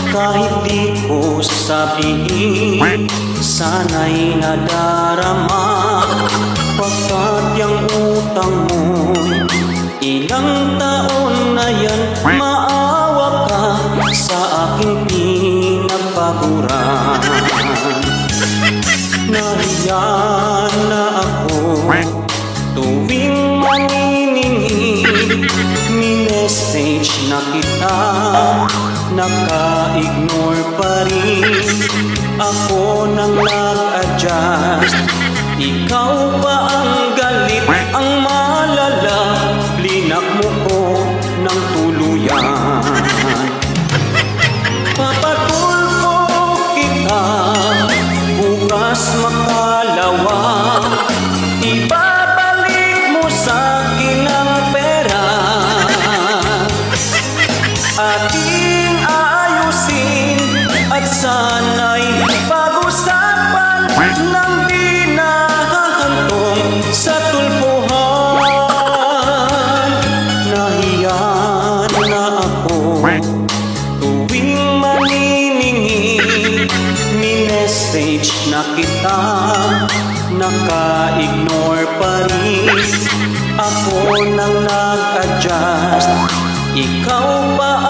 Kahit di ko sabihin, sana'y nadarama. Pagkat yung utang mo, ilang taon na yan, maawa ka sa aking pinagpaguran. Nahiya na ako tuwing maniningi, minessage na kita, naka-ignore pa rin. Ako nang nag-adjust, ikaw pa ang galit, ang malala, blinak mo ko ng tuluyan. Papatulfo kita, bukas makalawa, ibabalik mo sa'kin ang pera. Ating aayusin at sana'y pag-usapan ng di nahahantong sa tulpuhan. Nahiya na ako tuwing maniningi, minessage na kita, naka-ignore pa rin. Ako nang nag-adjust, ikaw pa